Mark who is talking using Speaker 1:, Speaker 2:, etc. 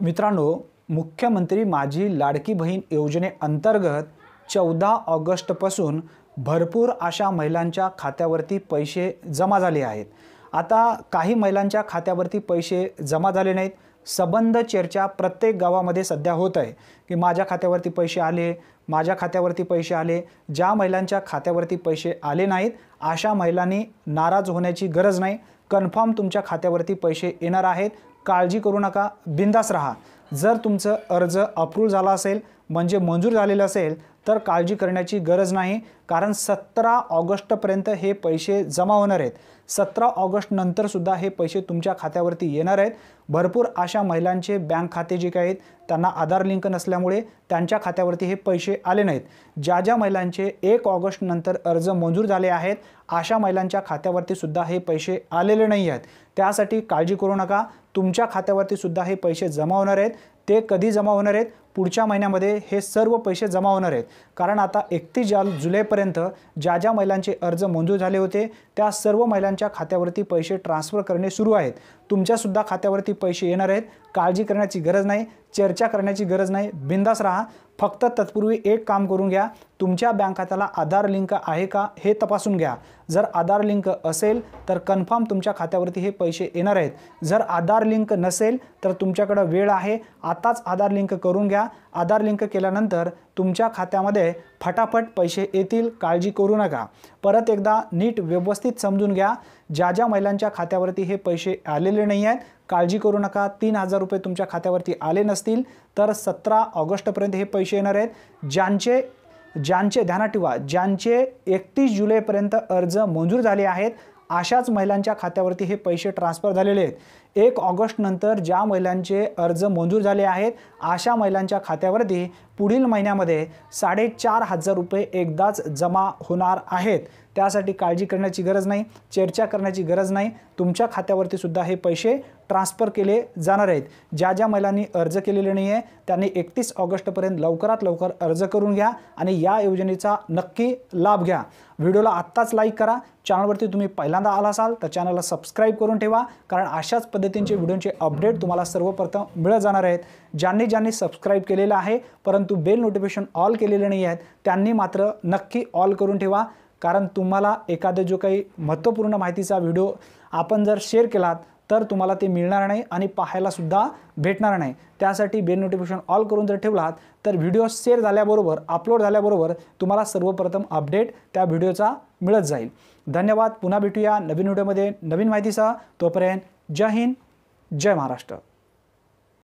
Speaker 1: मित्रांनो, मुख्यमंत्री माझी लाडकी बहीण योजनेअंतर्गत 14 ऑगस्टपासून भरपूर अशा महिलांच्या खात्यावरती पैसे जमा झाले आहेत। आता काही महिलांच्या खात्यावरती पैसे जमा झाले नाहीत। संबंध चर्चा प्रत्येक गावामध्ये सध्या होत आहे की माझ्या खात्यावरती पैसे आले, माझ्या खात्यावरती पैसे आले। ज्या महिलांच्या खात्यावरती पैसे आले नाहीत अशा महिलांनी नाराज होण्याची गरज नाही। कन्फर्म तुमच्या खात्यावरती पैसे येणार आहेत। काळजी करू नका, बिंदास राहा। जर तुमचं अर्ज अप्रूव्ह झाला असेल म्हणजे मंजूर झालेलं असेल तर काळजी करण्याची गरज नाही, कारण 17 ऑगस्टपर्यंत हे पैसे जमा होणार आहेत। 17 ऑगस्ट नंतर सुद्धा हे पैसे तुमच्या खात्यावरती येणार आहेत। भरपूर अशा महिलांचे बँक खाते जे काही आहेत त्यांना आधार लिंक नसल्यामुळे त्यांच्या खात्यावरती हे पैसे आले नाहीत। ज्या महिलांचे 1 ऑगस्ट नंतर अर्ज मंजूर झाले आहेत अशा महिलांच्या खात्यावरती सुद्धा हे पैसे आलेले नाही आहेत। त्यासाठी काळजी करू नका, तुमच्या खात्यावरती सुद्धा हे पैसे जमा होणार आहेत। ते कधी जमा होणार आहेत? पुढच्या महिन्यामध्ये हे सर्व पैसे जमा होणार आहेत। कारण आता 31 जुलैपर्यंत ज्या महिलांचे अर्ज मंजूर झाले होते त्या सर्व महिलांच्या खात्यावरती पैसे ट्रान्सफर करणे सुरू आहेत। तुमच्या सुद्धा खात्यावरती पैसे येणार आहेत। काळजी करण्याची गरज नाही, चर्चा करण्याची गरज नाही, बिंदास राहा। फक्त तत्पूर्वी एक काम करून घ्या, तुमच्या बँक खात्याला आधार लिंक आहे का हे तपासून घ्या। जर आधार लिंक असेल तर कन्फर्म तुमच्या खात्यावरती हे पैसे येणार आहेत। जर आधार लिंक नसेल तर तुमच्याकडे वेळ आहे, आताच आधार लिंक करून घ्या। आधार लिंक केल्यानंतर तुमच्या खात्यामध्ये फटाफट पैसे येतील, काळजी करू नका। परत एकदा नीट व्यवस्थित समजून घ्या, ज्या महिलांच्या खात्यावरती हे पैसे आलेले नाही आहेत काळजी करू नका। 3000 रुपये तुमच्या खात्यावरती आले नसतील तर 17 ऑगस्टपर्यंत हे पैसे येणार आहेत। ज्यांचे ध्यानात ठेवा, ज्यांचे 31 जुलैपर्यंत अर्ज मंजूर झाले आहेत अशाच महिलांच्या खात्यावरती हे पैसे ट्रान्सफर झालेले आहेत। 1 ऑगस्ट नंतर ज्या महिलांचे अर्ज मंजूर झाले आहेत अशा महिलांच्या खात्यावरती पुढील महिन्यामध्ये 4500 रुपये एकदाच जमा होणार आहेत। त्यासाठी काळजी करण्याची गरज नाही, चर्चा करण्याची गरज नाही। तुमच्या खात्यावरती सुद्धा हे पैसे ट्रान्सफर केले जाणार आहेत। ज्या महिलांनी अर्ज केलेले नाही आहे त्यांनी 31 ऑगस्टपर्यंत लवकरात लवकर अर्ज करून घ्या आणि या योजनेचा नक्की लाभ घ्या। व्हिडिओला आत्ताच लाईक करा। चॅनलवरती तुम्ही पहिल्यांदा आला असाल तर चॅनलला सबस्क्राईब करून ठेवा, कारण अशाच पद्धतीचे व्हिडिओचे अपडेट तुम्हाला सर्वप्रथम मिळत जाणार आहेत। ज्यांनी सबस्क्राईब केलेलं आहे परंतु बेल नोटिफिकेशन ऑल केलेले नाही आहेत त्यांनी मात्र नक्की ऑल करून ठेवा, कारण तुम्हाला एखादा जो काही महत्त्वपूर्ण माहितीचा व्हिडिओ आपण जर शेअर केलात तर तुम्हाला ते मिळणार नाही आणि पाहायला सुद्धा भेटणार नाही। त्यासाठी बेल नोटिफिकेशन ऑल करून जर ठेवलात तर व्हिडिओ शेअर झाल्याबरोबर अपलोड झाल्याबरोबर तुम्हाला सर्वप्रथम अपडेट त्या व्हिडिओचा मिळत जाईल। धन्यवाद। पुन्हा भेटूया नवीन व्हिडिओमध्ये नवीन माहितीसह। तोपर्यंत जय हिंद, जय महाराष्ट्र।